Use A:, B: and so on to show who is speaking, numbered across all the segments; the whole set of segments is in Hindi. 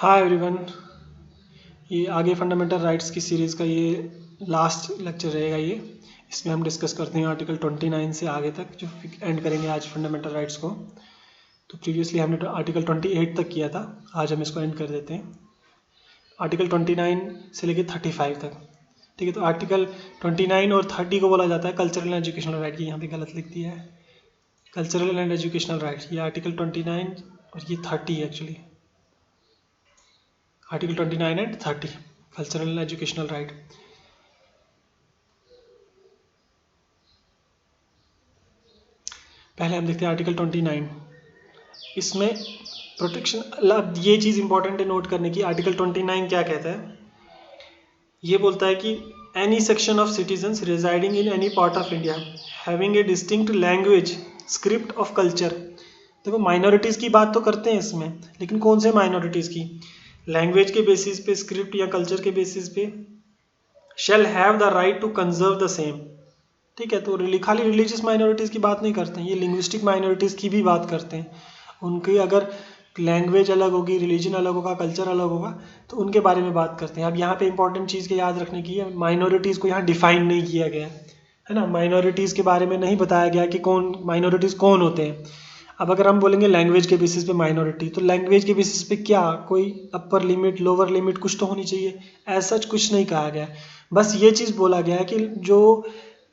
A: Hi everyone. ये आगे फंडामेंटल राइट्स की सीरीज़ का ये लास्ट लेक्चर रहेगा। ये इसमें हम डिस्कस करते हैं आर्टिकल 29 से आगे तक, जो एंड करेंगे आज फंडामेंटल राइट्स को। तो प्रीवियसली हमने आर्टिकल 28 तक किया था, आज हम इसको एंड कर देते हैं आर्टिकल 29 से लेकर 35 तक। ठीक है, तो आर्टिकल 29 और 30 को बोला जाता है कल्चरल एंड एजुकेशनल राइट की। यहाँ पे गलत लिख दिया है, कल्चरल एंड एजुकेशनल राइट। ये आर्टिकल 29 और ये 30 actually, article 29 and 30 cultural and educational right. पहले हम देखते हैं आर्टिकल 29। इसमें प्रोटेक्शन, अब ये चीज़ इंपॉर्टेंट है नोट करने की। आर्टिकल 29 क्या कहता है? ये बोलता है कि any section of citizens residing in any part of India having a distinct language, script of culture. देखो, माइनॉरिटीज़ की बात तो करते हैं इसमें, लेकिन कौन से माइनॉरिटीज़ की? लैंग्वेज के बेसिस पे, स्क्रिप्ट या कल्चर के बेसिस पे। Shall have the right to conserve the same. ठीक है, तो खाली रिलीजियस माइनॉरिटीज़ की बात नहीं करते हैं, ये लिंग्विस्टिक माइनॉरिटीज़ की भी बात करते हैं। उनकी अगर लैंग्वेज अलग होगी, रिलीजन अलग होगा, कल्चर अलग होगा, तो उनके बारे में बात करते हैं। अब यहाँ पे इंपॉर्टेंट चीज़ के याद रखने की है, माइनॉरिटीज़ को यहाँ डिफाइन नहीं किया गया है ना। माइनॉरिटीज़ के बारे में नहीं बताया गया कि कौन माइनॉरिटीज़ कौन होते हैं। अब अगर हम बोलेंगे लैंग्वेज के बेसिस पे माइनॉरिटी, तो लैंग्वेज के बेसिस पे क्या कोई अपर लिमिट, लोअर लिमिट कुछ तो होनी चाहिए। ऐसा कुछ नहीं कहा गया, बस ये चीज़ बोला गया है कि जो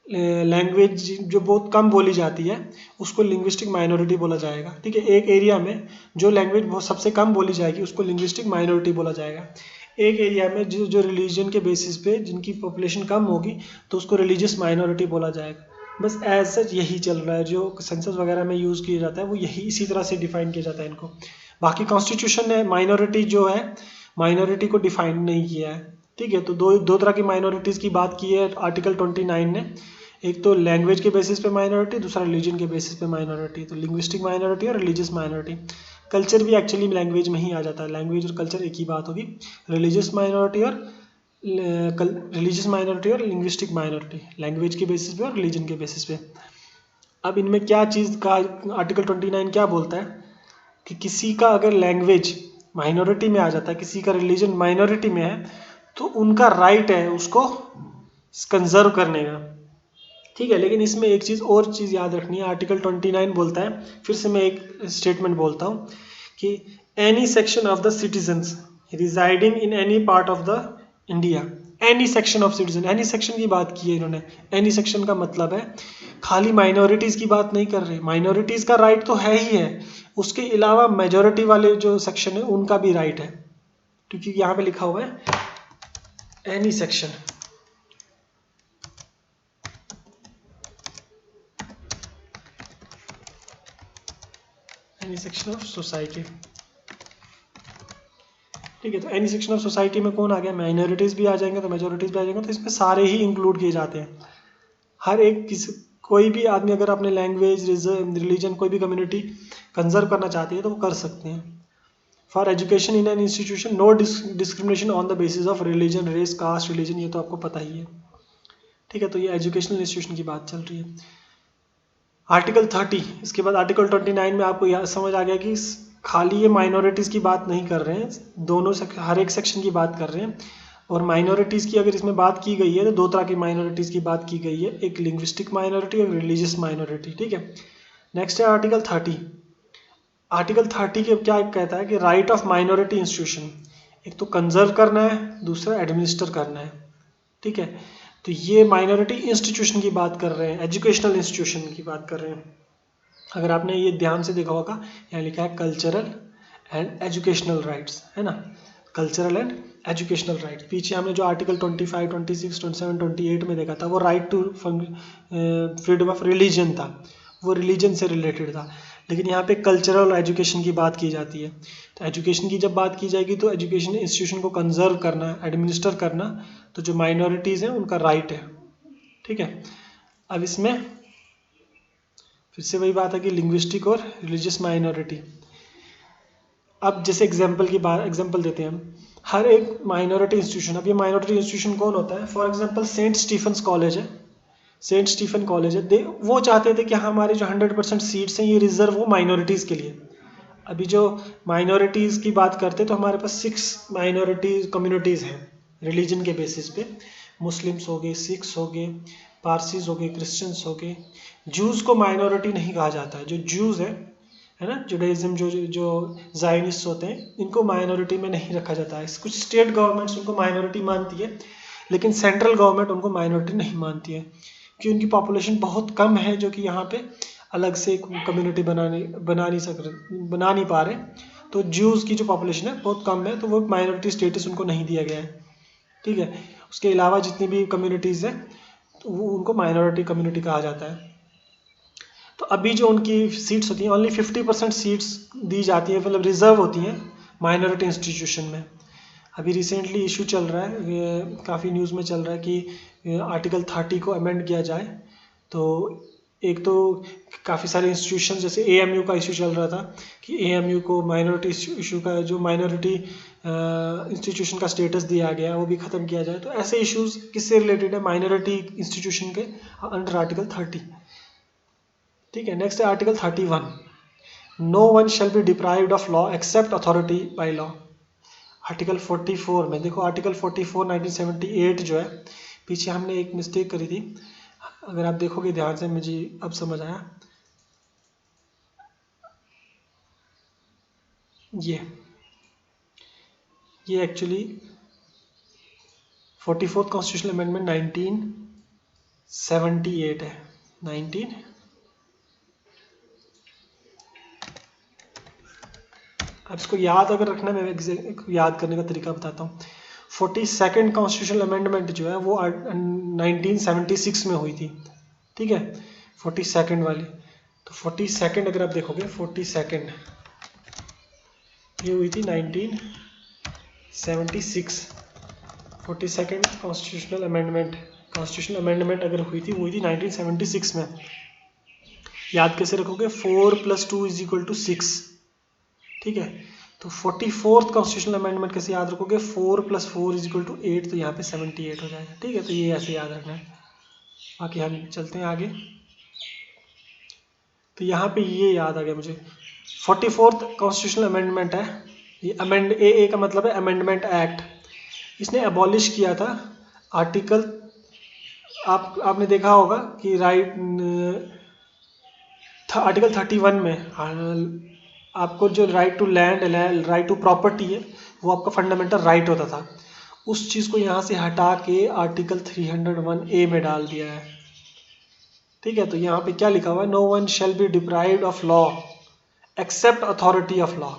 A: लैंग्वेज जो बहुत कम बोली जाती है उसको लिंग्विस्टिक माइनॉरिटी बोला जाएगा। ठीक है, एक एरिया में जो लैंग्वेज बहुत सबसे कम बोली जाएगी उसको लिंग्विस्टिक माइनॉरिटी बोला जाएगा। एक एरिया में जो रिलीजन के बेसिस पे जिनकी पॉपुलेशन कम होगी तो उसको रिलीजियस माइनॉरिटी बोला जाएगा। बस एज सच यही चल रहा है, जो सेंसस वगैरह में यूज़ किया जाता है वो यही इसी तरह से डिफाइन किया जाता है इनको। बाकी कॉन्स्टिट्यूशन ने माइनॉरिटी जो है, माइनॉरिटी को डिफाइन नहीं किया है। ठीक है, तो दो तरह की माइनॉरिटीज़ की बात की है आर्टिकल 29 ने। एक तो लैंग्वेज के बेसिस पे माइनॉरिटी, दूसरा रिलीजन के बेसिस पे माइनॉरिटी। तो लिंग्विस्टिक माइनॉरिटी और रिलीजियस माइनॉरिटी। कल्चर भी एक्चुअली लैंग्वेज में ही आ जाता है, लैंग्वेज और कल्चर एक ही बात होगी। रिलीजियस माइनॉरिटी और लिंग्विस्टिक माइनॉरिटी, लैंग्वेज के बेसिस पे और रिलीजन के बेसिस पे। अब इनमें क्या चीज़ का आर्टिकल 29 क्या बोलता है कि किसी का अगर लैंग्वेज माइनॉरिटी में आ जाता है, किसी का रिलीजन माइनॉरिटी में है, तो उनका राइट है उसको कंजर्व करने का। ठीक है, लेकिन इसमें एक चीज़ और चीज़ याद रखनी है। आर्टिकल 29 बोलता है, फिर से मैं एक स्टेटमेंट बोलता हूँ कि any section of the citizens residing in any part of the India. Any section of citizen, any section की बात की है इन्होंने। एनी सेक्शन का मतलब है खाली माइनॉरिटीज़ की बात नहीं कर रहे। माइनॉरिटीज़ का राइट तो है ही है, उसके अलावा मेजोरिटी वाले जो सेक्शन है उनका भी राइट है, क्योंकि यहाँ पे लिखा हुआ है any section. Any section of society. ठीक है, तो एनी सेक्शन ऑफ सोसाइटी में कौन आ गया? माइनॉरिटीज़ भी आ जाएंगे, तो मेजोरिटीज़ भी आ जाएंगे, तो इसमें सारे ही इंक्लूड किए जाते हैं। हर एक कोई भी आदमी अगर अपने लैंग्वेज, रिलीजन, कोई भी कम्युनिटी कंजर्व करना चाहती है तो वो कर सकते हैं। For education in an institution no discrimination on the basis of religion, race, caste, religion, ये तो आपको पता ही है। ठीक है, तो ये एजुकेशनल इंस्टीट्यूशन की बात चल रही है। आर्टिकल 30, इसके बाद आर्टिकल 29 में आपको यह समझ आ गया कि खाली ये माइनॉरिटीज़ की बात नहीं कर रहे हैं, दोनों हर एक सेक्शन की बात कर रहे हैं। और माइनॉरिटीज़ की अगर इसमें बात की गई है तो दो तरह की माइनॉरिटीज़ की बात की गई है, एक लिंग्विस्टिक माइनॉरिटी और रिलीजियस माइनॉरिटी। ठीक है, नेक्स्ट है आर्टिकल 30। आर्टिकल 30 के क्या कहता है कि राइट ऑफ माइनॉरिटी इंस्टीट्यूशन, एक तो कंजर्व करना है, दूसरा एडमिनिस्टर करना है। ठीक है, तो ये माइनॉरिटी इंस्टीट्यूशन की बात कर रहे हैं, एजुकेशनल इंस्टीट्यूशन की बात कर रहे हैं। अगर आपने ये ध्यान से देखा होगा, यहाँ लिखा है कल्चरल एंड एजुकेशनल राइट्स, है ना। Cultural and educational rights. पीछे हमने जो आर्टिकल 25, 26, 27, 28 में देखा था वो right to freedom of religion था, वो रिलीजन से रिलेटेड था। लेकिन यहाँ पे कल्चरल और एजुकेशन की बात की जाती है। तो एजुकेशन की जब बात की जाएगी तो एजुकेशन इंस्टीट्यूशन को कंजर्व करना, एडमिनिस्टर करना, तो जो माइनॉरिटीज़ हैं उनका राइट है। ठीक है, अब इसमें फिर से वही बात है कि लिंग्विस्टिक और रिलीजियस माइनॉरिटी। अब जैसे एग्जांपल देते हैं हम, हर एक माइनॉरिटी इंस्टीट्यूशन, अब ये माइनॉरिटी इंस्टीट्यूशन कौन होता है? For example saint Stephen's college है, सेंट स्टीफन कॉलेज है, वो चाहते थे कि हमारे जो 100% सीट्स हैं ये रिजर्व हो माइनॉरिटीज़ के लिए। अभी जो माइनॉरिटीज़ की बात करते हैं तो हमारे पास 6 माइनॉरिटी कम्युनिटीज़ हैं रिलीजन के बेसिस पे। मुस्लिम्स हो गए, सिख्स हो गए, पारसीज हो गए, क्रिश्चियंस हो गए। जूस को माइनॉरिटी नहीं कहा जाता है। जो जूस है ना, जुडाइज्म, जो जायनिस्ट होते हैं, इनको माइनॉरिटी में नहीं रखा जाता है। कुछ स्टेट गवर्नमेंट्स उनको माइनॉरिटी मानती है, लेकिन सेंट्रल गवर्नमेंट उनको माइनॉरिटी नहीं मानती है, क्योंकि उनकी पॉपुलेशन बहुत कम है जो कि यहाँ पे अलग से कम्युनिटी बना नहीं पा रहे। तो ज्यूज़ की जो पॉपुलेशन है बहुत कम है, तो वो माइनॉरिटी स्टेटस उनको नहीं दिया गया है। ठीक है, उसके अलावा जितनी भी कम्युनिटीज़ हैं तो वो उनको माइनॉरिटी कम्युनिटी कहा जाता है। तो अभी जो उनकी सीट्स होती हैं, ओनली 50% सीट्स दी जाती है, मतलब रिजर्व होती हैं माइनॉरिटी इंस्टीट्यूशन में। अभी रिसेंटली इशू चल रहा है, काफ़ी न्यूज़ में चल रहा है कि आर्टिकल 30 को अमेंड किया जाए। तो एक तो काफ़ी सारे इंस्टीट्यूशन, जैसे AMU का इशू चल रहा था कि AMU को माइनॉरिटी इशू का, जो माइनॉरिटी इंस्टीट्यूशन का स्टेटस दिया गया वो भी ख़त्म किया जाए। तो ऐसे इश्यूज़ किससे रिलेटेड है? माइनॉरिटी इंस्टीट्यूशन के अंडर आर्टिकल 30। ठीक है, नेक्स्ट है article 31। No one shall be deprived of law except authority by law. Article 44 में देखो, आर्टिकल 44 1978 जो है, पीछे हमने एक मिस्टेक करी थी, अगर आप देखोगे ध्यान से, मुझे अब समझ आया। ये एक्चुअली 44th कॉन्स्टिट्यूशनल अमेंडमेंट 1978 है। 19 अब इसको याद अगर रखना, मैं याद करने का तरीका बताता हूँ। 42nd कॉन्स्टिट्यूशनल अमेंडमेंट जो है वो 1976 में हुई थी। ठीक है, 42nd वाली। तो 42nd अगर आप देखोगे, 42nd ये हुई थी 1976। 42nd कॉन्स्टिट्यूशनल अमेंडमेंट अगर हुई थी, वो हुई थी 1976 में। याद कैसे रखोगे? 4 + 2 = 6। ठीक है, तो 44th कॉन्स्टिट्यूशनल अमेंडमेंट कैसे याद रखोगे? 4 + 4 = 8, तो यहाँ पे 78 हो जाएगा। ठीक है, तो ये ऐसे याद रखना है। बाकी हम चलते हैं आगे। तो यहाँ पे ये याद आ गया मुझे, 44th कॉन्स्टिट्यूशनल अमेंडमेंट है ये। ए का मतलब है अमेंडमेंट एक्ट। इसने अबॉलिश किया था आर्टिकल, आपने देखा होगा कि आर्टिकल 31 में आपको जो right to land, right to property है, वो आपका फंडामेंटल राइट होता था। उस चीज़ को यहाँ से हटा के आर्टिकल 301A में डाल दिया है। ठीक है, तो यहाँ पे क्या लिखा हुआ है? No one shall be deprived of law except authority of law.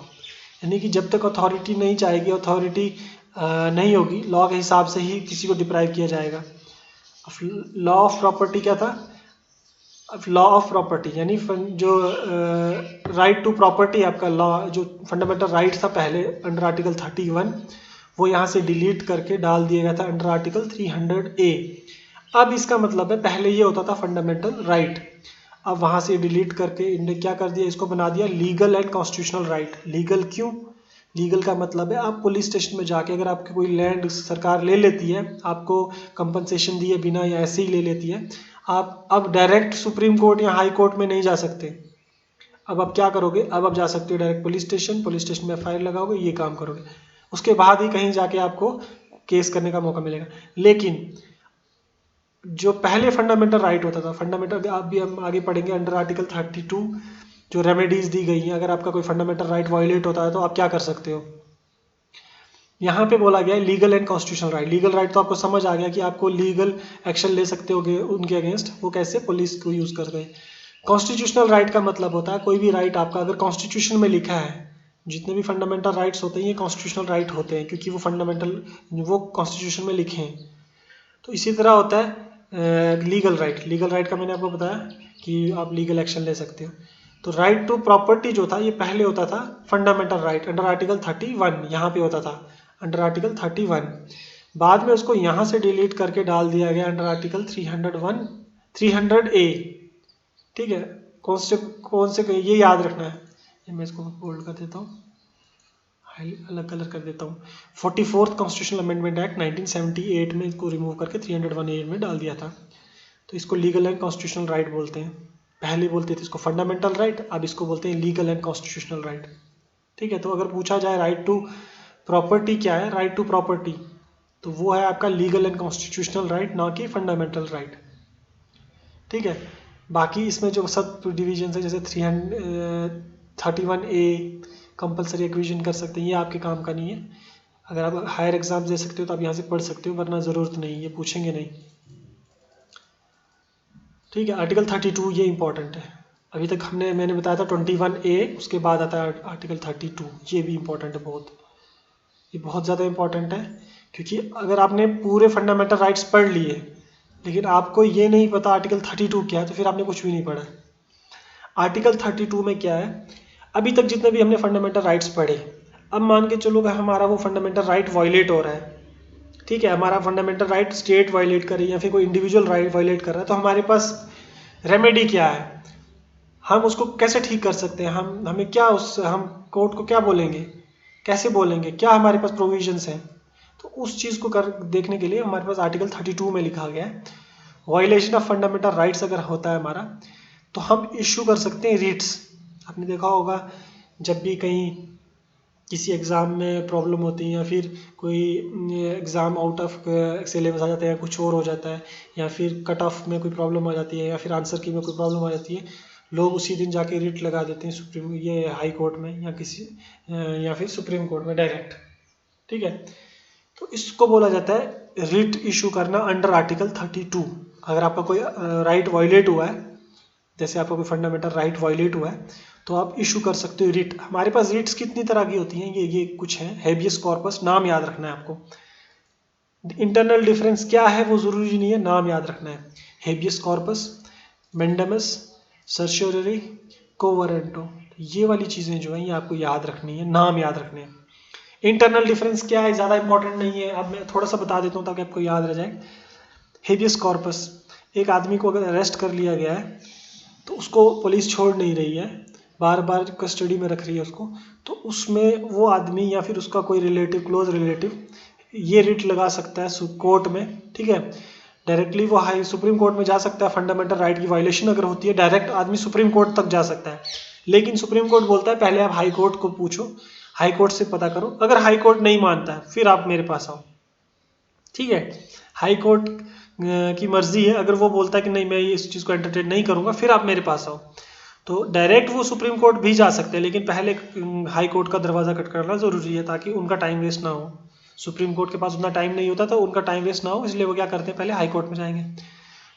A: यानी कि जब तक अथॉरिटी नहीं चाहेगी, अथॉरिटी नहीं होगी, लॉ के हिसाब से ही किसी को डिप्राइव किया जाएगा। लॉ ऑफ प्रॉपर्टी क्या था? लॉ ऑफ प्रॉपर्टी यानी जो राइट टू प्रॉपर्टी आपका लॉ, जो फंडामेंटल राइट था पहले अंडर आर्टिकल 31, वो यहाँ से डिलीट करके डाल दिया गया था अंडर आर्टिकल 300A। अब इसका मतलब है, पहले ये होता था फंडामेंटल राइट, अब वहाँ से डिलीट करके इन्होंने क्या कर दिया, इसको बना दिया legal and constitutional right. Legal क्यों? लीगल का मतलब है आप पुलिस स्टेशन में जाके, अगर आपकी कोई लैंड सरकार ले लेती है, आपको कंपनसेशन दिए बिना या ऐसे ही ले लेती है, आप अब डायरेक्ट सुप्रीम कोर्ट या हाई कोर्ट में नहीं जा सकते। अब आप क्या करोगे? अब आप जा सकते हो डायरेक्ट पुलिस स्टेशन में FIR लगाओगे, ये काम करोगे, उसके बाद ही कहीं जाके आपको केस करने का मौका मिलेगा। लेकिन जो पहले फंडामेंटल राइट होता था, फंडामेंटल, आप भी हम आगे पढ़ेंगे अंडर आर्टिकल 32 जो रेमेडीज दी गई हैं, अगर आपका कोई फंडामेंटल राइट वायलेट होता है तो आप क्या कर सकते हो। यहाँ पे बोला गया है legal and constitutional right. Legal right तो आपको समझ आ गया कि आपको लीगल एक्शन ले सकते हो उनके अगेंस्ट, वो कैसे? पुलिस को यूज़ कर गए। कॉन्स्टिट्यूशनल राइट का मतलब होता है कोई भी राइट आपका अगर कॉन्स्टिट्यूशन में लिखा है, जितने भी फंडामेंटल राइट्स होते हैं ये कॉन्स्टिट्यूशनल राइट होते हैं, क्योंकि वो कॉन्स्टिट्यूशन में लिखे हैं। तो इसी तरह होता है लीगल राइट। लीगल राइट का मैंने आपको बताया कि आप लीगल एक्शन ले सकते हो। तो राइट टू प्रॉपर्टी जो था, ये पहले होता था फंडामेंटल राइट अंडर आर्टिकल 31, यहाँ पे होता था अंडर आर्टिकल 31। बाद में उसको यहाँ से डिलीट करके डाल दिया गया अंडर आर्टिकल 300A। ठीक है, कौन से ये याद रखना है। ये मैं इसको बोल्ड कर देता हूँ, अलग कलर कर देता हूँ। 44th कॉन्स्टिट्यूशनल अमेंडमेंट एक्ट 1978 में इसको रिमूव करके 301A में डाल दिया था। तो इसको लीगल एंड कॉन्स्टिट्यूशनल राइट बोलते हैं। पहले बोलते थे इसको फंडामेंटल राइट, अब इसको बोलते हैं लीगल एंड कॉन्स्टिट्यूशनल राइट। ठीक है, तो अगर पूछा जाए राइट टू प्रॉपर्टी क्या है, राइट टू प्रॉपर्टी तो वो है आपका लीगल एंड कॉन्स्टिट्यूशनल राइट, ना कि फंडामेंटल राइट। ठीक है, बाकी इसमें जो सब डिविजन है जैसे 331A कंपलसरी एक्विजिशन कर सकते हैं, ये आपके काम का नहीं है। अगर आप हायर एग्जाम दे सकते हो तो आप यहाँ से पढ़ सकते हो, वरना ज़रूरत नहीं, ये पूछेंगे नहीं। ठीक है, आर्टिकल 32 ये इंपॉर्टेंट है। अभी तक मैंने बताया था 21A, उसके बाद आता है आर्टिकल 32, ये भी इंपॉर्टेंट है बहुत, ये बहुत ज़्यादा इंपॉर्टेंट है। क्योंकि अगर आपने पूरे फंडामेंटल राइट्स पढ़ लिए लेकिन आपको ये नहीं पता आर्टिकल 32 क्या है, तो फिर आपने कुछ भी नहीं पढ़ा। आर्टिकल 32 में क्या है, अभी तक जितने भी हमने फंडामेंटल राइट्स पढ़े, अब मान के चलो कि हमारा वो फंडामेंटल राइट वायलेट हो रहा है। ठीक है, हमारा फंडामेंटल राइट स्टेट वायलेट कर रही है या फिर कोई इंडिविजुअल राइट वायलेट कर रहा है, तो हमारे पास रेमेडी क्या है, हम उसको कैसे ठीक कर सकते हैं, हमें क्या हम कोर्ट को क्या बोलेंगे, कैसे बोलेंगे, क्या हमारे पास प्रोविजंस हैं। तो उस चीज़ को देखने के लिए हमारे पास आर्टिकल 32 में लिखा गया है, वायलेशन ऑफ फंडामेंटल राइट्स अगर होता है हमारा, तो हम इशू कर सकते हैं रिट्स। आपने देखा होगा जब भी कहीं किसी एग्ज़ाम में प्रॉब्लम होती है या फिर कोई एग्ज़ाम आउट ऑफ सिलेबस आ जाता है या कुछ और हो जाता है, या फिर कट ऑफ में कोई प्रॉब्लम आ जाती है, या फिर आंसर की में कोई प्रॉब्लम आ जाती है, लोग उसी दिन जाके रिट लगा देते हैं सुप्रीम ये हाई कोर्ट में या किसी या फिर सुप्रीम कोर्ट में डायरेक्ट। ठीक है, तो इसको बोला जाता है रिट इशू करना अंडर आर्टिकल 32। अगर आपका कोई राइट वायलेट हुआ है, जैसे आपका कोई फंडामेंटल राइट वायलेट हुआ है, तो आप इशू कर सकते हो रिट। हमारे पास रिट्स कितनी तरह की होती हैं, ये कुछ हैं। हेबियस कॉर्पस, नाम याद रखना है आपको। इंटरनल डिफरेंस क्या है वो जरूरी नहीं है, नाम याद रखना है। हेबियस कॉर्पस, मेंडेमस, सर्शियोररी, कोवरेंटो, ये वाली चीज़ें जो हैं ये आपको याद रखनी है, नाम याद रखने हैं। इंटरनल डिफरेंस क्या है, ज़्यादा इंपॉर्टेंट नहीं है, अब मैं थोड़ा सा बता देता हूँ ताकि आपको याद रह जाए। हेबियस कॉर्पस, एक आदमी को अगर अरेस्ट कर लिया गया है तो उसको पुलिस छोड़ नहीं रही है, बार बार कस्टडी में रख रही है उसको, तो उसमें वो आदमी या फिर उसका कोई रिलेटिव, क्लोज रिलेटिव, ये रिट लगा सकता है कोर्ट में। ठीक है, डायरेक्टली वो हाई सुप्रीम कोर्ट में जा सकता है। फंडामेंटल राइट की वायलेशन अगर होती है, डायरेक्ट आदमी सुप्रीम कोर्ट तक जा सकता है, लेकिन सुप्रीम कोर्ट बोलता है पहले आप हाई कोर्ट को पूछो, हाई कोर्ट से पता करो। अगर हाई कोर्ट नहीं मानता है फिर आप मेरे पास आओ। ठीक है, हाई कोर्ट की मर्जी है, अगर वो बोलता है कि नहीं मैं इस चीज़ को एंटरटेन नहीं करूँगा, फिर आप मेरे पास आओ। तो डायरेक्ट वो सुप्रीम कोर्ट भी जा सकते हैं, लेकिन पहले हाई कोर्ट का दरवाज़ा खटखटाना ज़रूरी है ताकि उनका टाइम वेस्ट ना हो। सुप्रीम कोर्ट के पास उतना टाइम नहीं होता, तो उनका टाइम वेस्ट ना हो, इसलिए वो क्या करते हैं, पहले हाई कोर्ट में जाएंगे।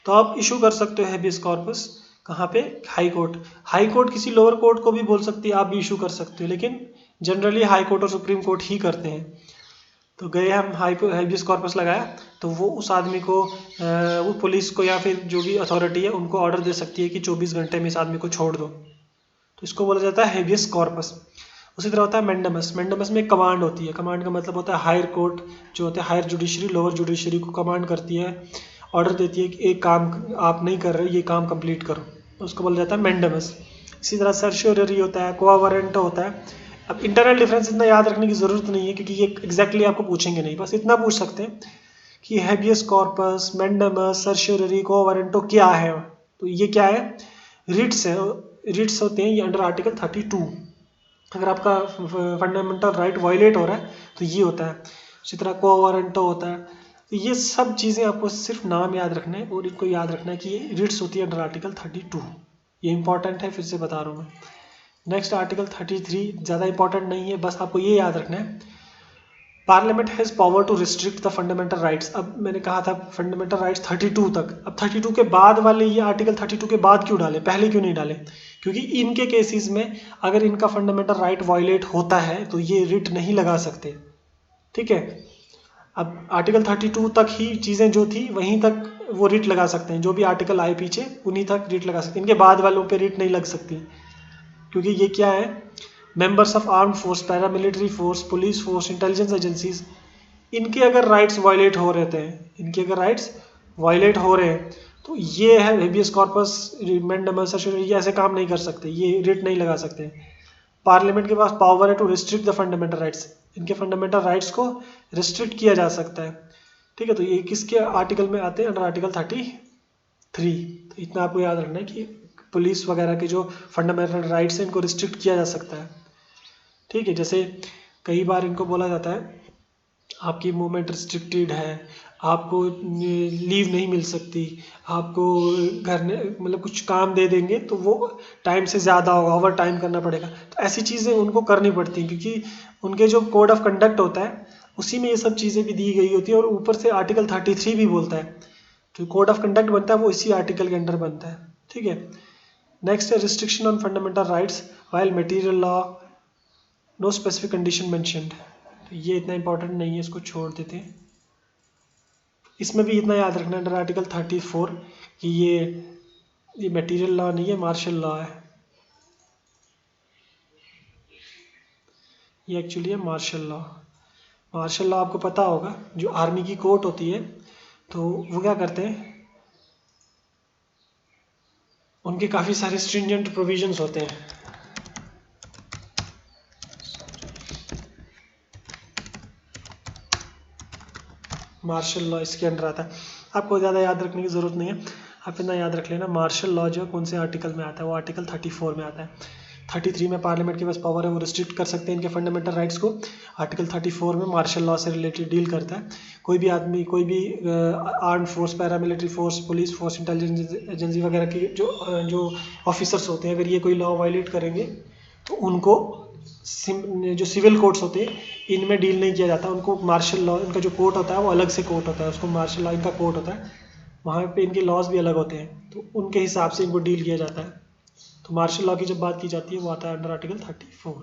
A: तो आप इशू कर सकते हो हेबियस कॉर्पस कहाँ पे, हाई कोर्ट। हाई कोर्ट किसी लोअर कोर्ट को भी बोल सकती है, आप भी इशू कर सकते हो, लेकिन जनरली हाई कोर्ट और सुप्रीम कोर्ट ही करते हैं। तो गए हम हेबियस कॉर्पस लगाया, तो वो उस आदमी को वो पुलिस को या फिर जो भी अथॉरिटी है उनको ऑर्डर दे सकती है कि 24 घंटे में इस आदमी को छोड़ दो। तो इसको बोला जाता है हेबियस कॉर्पस। उसी तरह होता है मेंडेमस। मेंडेमस में एक कमांड होती है, कमांड का मतलब होता है हायर कोर्ट जो होते हैं, हायर जुडिशरी लोअर जुडिशरी को कमांड करती है, ऑर्डर देती है कि एक काम आप नहीं कर रहे, ये काम कंप्लीट करो, तो उसको बोला जाता है मेंडेमस। इसी तरह सर्शियोररी होता है, कोवारेंटो होता है। अब इंटरनल डिफरेंस इतना याद रखने की ज़रूरत नहीं है क्योंकि ये एग्जैक्टली आपको पूछेंगे नहीं, बस इतना पूछ सकते हैं कि हेबियस कॉर्पस, मेंडेमस, सर्शियोररी, कोवारेंटो क्या है। तो ये क्या है, रिट्स है, रिट्स होते हैं ये अंडर आर्टिकल 32। अगर आपका फंडामेंटल राइट वायलेट हो रहा है तो ये होता है। इसी तरह कोवारेंटो होता है। तो ये सब चीज़ें आपको सिर्फ नाम याद रखना है और इनको याद रखना है कि ये रिट्स होती है अंडर आर्टिकल 32। ये इंपॉर्टेंट है, फिर से बता रहा हूँ मैं। नेक्स्ट आर्टिकल 33 ज़्यादा इंपॉर्टेंट नहीं है, बस आपको ये याद रखना है, parliament has power to restrict the fundamental rights. अब मैंने कहा था फंडामेंटल राइट्स 32 तक, अब 32 के बाद वाले ये आर्टिकल 32 के बाद क्यों डाले, पहले क्यों नहीं डाले, क्योंकि इनके केसेस में अगर इनका फंडामेंटल राइट वायलेट होता है तो ये रिट नहीं लगा सकते। ठीक है, अब आर्टिकल 32 तक ही चीज़ें जो थी वहीं तक वो रिट लगा सकते हैं, जो भी आर्टिकल आए पीछे उन्हीं तक रिट लगा सकते हैं, इनके बाद वालों पे रिट नहीं लग सकती, क्योंकि ये क्या है, members of armed force, paramilitary force, police force, intelligence agencies, इनके अगर राइट्स वायलेट हो रहे थे, इनके अगर राइट्स वायलेट हो रहे हैं तो ये है हेबियस कॉर्पस, मेंडेमस, ये ऐसे काम नहीं कर सकते, ये रिट नहीं लगा सकते। पार्लियामेंट के पास पावर है to restrict the fundamental rights, इनके फंडामेंटल राइट्स को रिस्ट्रिक्ट किया जा सकता है। ठीक है, तो ये किसके आर्टिकल में आते हैं, अंडर आर्टिकल 33। तो इतना आपको याद रखना है कि पुलिस वगैरह के जो फंडामेंटल राइट्स हैं इनको रिस्ट्रिक्ट किया जा सकता है। ठीक है। जैसे कई बार इनको बोला जाता है आपकी मूवमेंट रिस्ट्रिक्टेड है, आपको लीव नहीं मिल सकती, आपको घर में मतलब कुछ काम दे देंगे तो वो टाइम से ज़्यादा होगा, ओवर टाइम करना पड़ेगा। तो ऐसी चीज़ें उनको करनी पड़ती हैं क्योंकि उनके जो कोड ऑफ कंडक्ट होता है उसी में ये सब चीज़ें भी दी गई होती है। और ऊपर से आर्टिकल 33 भी बोलता है, जो कोड ऑफ कंडक्ट बनता है वो इसी आर्टिकल के अंडर बनता है। ठीक है। नेक्स्ट है restriction on fundamental rights while material law no specific condition mentioned. तो ये इतना इंपॉर्टेंट नहीं है, इसको छोड़ देते हैं। इसमें भी इतना याद रखना अंडर आर्टिकल 34 कि ये मटेरियल लॉ नहीं है, मार्शल लॉ है। ये एक्चुअली है मार्शल लॉ। मार्शल लॉ आपको पता होगा, जो आर्मी की कोर्ट होती है तो वो क्या करते हैं, उनके काफ़ी सारे स्ट्रिंजेंट प्रोविजंस होते हैं। मार्शल लॉ इसके अंडर आता है। आपको ज़्यादा याद रखने की ज़रूरत नहीं है, आप इतना याद रख लेना मार्शल लॉ जो कौन से आर्टिकल में आता है, वो आर्टिकल 34 में आता है। 33 में पार्लियामेंट के पास पावर है, वो रिस्ट्रिक्ट कर सकते हैं इनके फंडामेंटल राइट्स को। आर्टिकल 34 में मार्शल लॉ से रिलेटेड डील करता है। कोई भी आदमी, कोई भी arm force, paramilitary force, police force, intelligence agency वगैरह की जो ऑफिसर्स होते हैं, अगर ये कोई लॉ वायलेट करेंगे तो उनको जो सिविल कोर्ट्स होते हैं इनमें डील नहीं किया जाता। उनको मार्शल लॉ, इनका जो कोर्ट होता है वो अलग से कोर्ट होता है, उसको मार्शल लॉ इनका कोर्ट होता है, वहाँ पे इनके लॉज भी अलग होते हैं, तो उनके हिसाब से इनको डील किया जाता है। तो मार्शल लॉ की जब बात की जाती है वो आता है अंडर आर्टिकल 34।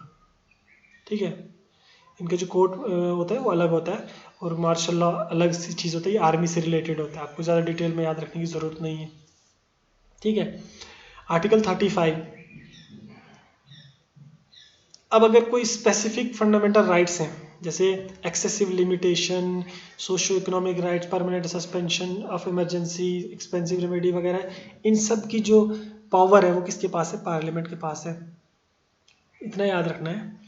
A: ठीक है। इनका जो कोर्ट होता है वो अलग होता है और मार्शल लॉ अलग सी चीज़ होता है, ये आर्मी से रिलेटेड होता है, आपको ज़्यादा डिटेल में याद रखने की ज़रूरत नहीं है। ठीक है। आर्टिकल 35। अब अगर कोई स्पेसिफिक फंडामेंटल राइट्स हैं, जैसे excessive limitation, socio economic rights, permanent suspension of emergency, expensive remedy वगैरह, इन सब की जो पावर है वो किसके पास है, पार्लियामेंट के पास है। इतना याद रखना है।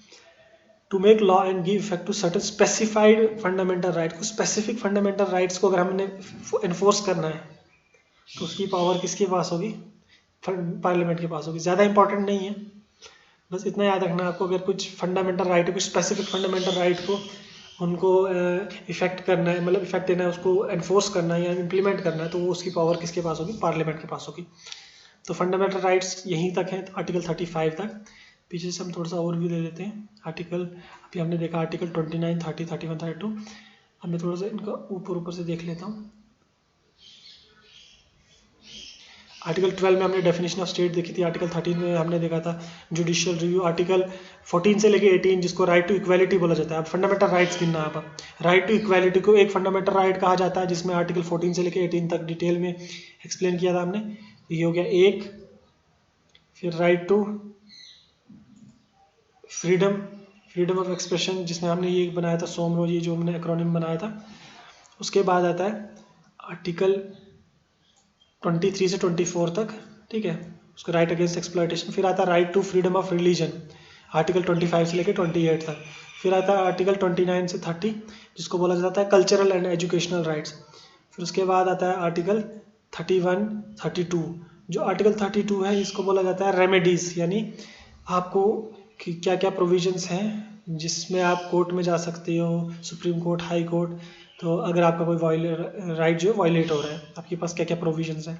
A: To make law and give effect to certain specified fundamental right को, स्पेसिफिक फंडामेंटल राइट्स को अगर हमने इन्फोर्स करना है तो उसकी पावर किसके पास होगी, पार्लियामेंट के पास होगी। ज़्यादा इंपॉर्टेंट नहीं है, बस इतना याद रखना आपको, अगर कुछ फंडामेंटल राइट है, कुछ स्पेसिफिक फंडामेंटल राइट को उनको इफेक्ट करना है, मतलब इफेक्ट देना है, उसको एनफोर्स करना है या इम्प्लीमेंट करना है, तो वो उसकी पावर किसके पास होगी, पार्लियामेंट के पास होगी। तो फंडामेंटल राइट्स यहीं तक है, आर्टिकल 35 तक। पीछे से हम थोड़ा सा ओवरव्यू दे देते हैं। आर्टिकल अभी हमने देखा आर्टिकल 29, 30, 31, 32। अब मैं थोड़ा सा इनका ऊपर से देख लेता हूँ। आर्टिकल 12 में हमने डेफिनेशन ऑफ स्टेट देखी थी। आर्टिकल 13 में हमने देखा था जुडिशियल रिव्यू। आर्टिकल 14 से लेके 18 जिसको राइट टू इक्वालिटी बोला जाता है। अब फंडामेंटल राइट्स गिनना है। अब राइट टू इक्वालिटी को एक फंडामेंटल राइट कहा जाता है, जिसमें आर्टिकल 14 से लेके 18 तक डिटेल में एक्सप्लेन किया था हमने। ये हो गया एक। फिर right to freedom of expression, जिसमें हमने ये बनाया था सोमरोज, ये जो हमने एक्रोनिम बनाया था। उसके बाद आता है आर्टिकल 23 से 24 तक, ठीक है, उसको राइट अगेंस्ट एक्सप्लॉयटेशन। फिर आता है right to freedom of religion, article 25 से लेकर 28 तक। फिर आता है आर्टिकल 29 से 30, जिसको बोला जाता है कल्चरल एंड एजुकेशनल राइट्स। फिर उसके बाद आता है आर्टिकल 31, 32। जो आर्टिकल 32 है इसको बोला जाता है रेमेडीज़, यानी आपको कि क्या क्या प्रोविजंस हैं जिसमें आप कोर्ट में जा सकते हो, सुप्रीम कोर्ट, हाई कोर्ट। तो अगर आपका कोई राइट जो है वायलेट हो रहा है, आपके पास क्या क्या प्रोविजंस हैं,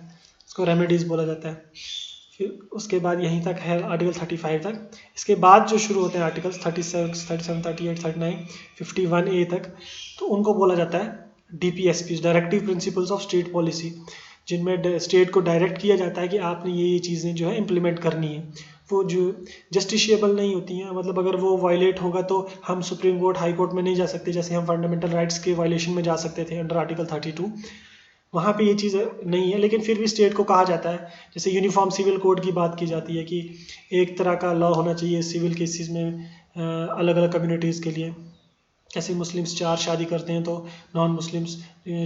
A: उसको रेमेडीज़ बोला जाता है। फिर उसके बाद यहीं तक है आर्टिकल 35 तक। इसके बाद जो शुरू होते हैं आर्टिकल्स 37, 38, 39, 51A तक, तो उनको बोला जाता है DPSP, directive principles of state policy, जिनमें स्टेट को डायरेक्ट किया जाता है कि आपने ये चीज़ें जो है इम्प्लीमेंट करनी है। वो जो जस्टिशिएबल नहीं होती हैं, मतलब अगर वो वायलेट होगा तो हम सुप्रीम कोर्ट, हाई कोर्ट में नहीं जा सकते, जैसे हम फंडामेंटल राइट्स के वायलेशन में जा सकते थे अंडर आर्टिकल 32। वहाँ पे ये चीज़ नहीं है, लेकिन फिर भी स्टेट को कहा जाता है, जैसे यूनिफॉर्म सिविल कोड की बात की जाती है कि एक तरह का लॉ होना चाहिए सिविल केसेस में अलग अलग कम्युनिटीज़ के लिए। जैसे मुस्लिम्स 4 शादी करते हैं तो नॉन मुस्लिम्स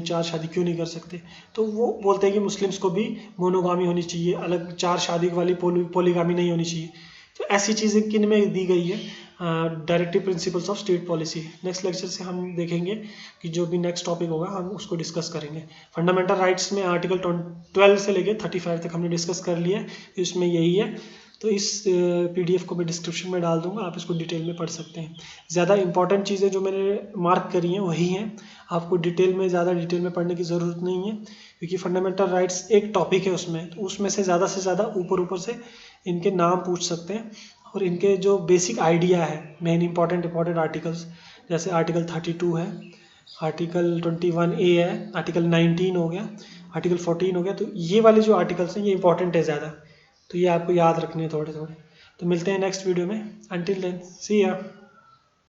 A: 4 शादी क्यों नहीं कर सकते, तो वो बोलते हैं कि मुस्लिम्स को भी मोनोगामी होनी चाहिए, अलग 4 शादी वाली पॉलीगामी नहीं होनी चाहिए। तो ऐसी चीज़ें किन में दी गई है, directive principles of state policy. Next lecture से हम देखेंगे कि जो भी नेक्स्ट टॉपिक होगा हम उसको डिस्कस करेंगे। फंडामेंटल राइट्स में आर्टिकल 12 से लेकर 35 तक हमने डिस्कस कर लिया है, इसमें यही है। तो इस PDF को मैं डिस्क्रिप्शन में डाल दूंगा, आप इसको डिटेल में पढ़ सकते हैं। ज़्यादा इंपॉर्टेंट चीज़ें जो मैंने मार्क करी हैं वही हैं, आपको ज़्यादा डिटेल में पढ़ने की ज़रूरत नहीं है, क्योंकि फंडामेंटल राइट्स एक टॉपिक है उसमें, तो उसमें से ज़्यादा ऊपर से इनके नाम पूछ सकते हैं और इनके जो बेसिक आइडिया है, मेन इंपॉर्टेंट आर्टिकल्स, जैसे आर्टिकल 32 है, आर्टिकल 21A है, आर्टिकल 19 हो गया, आर्टिकल 14 हो गया। तो ये वाले जो आर्टिकल्स हैं ये इंपॉर्टेंट है ज़्यादा, तो ये आपको याद रखने हैं थोड़े। तो मिलते हैं नेक्स्ट वीडियो में। अंटिल देन सी या।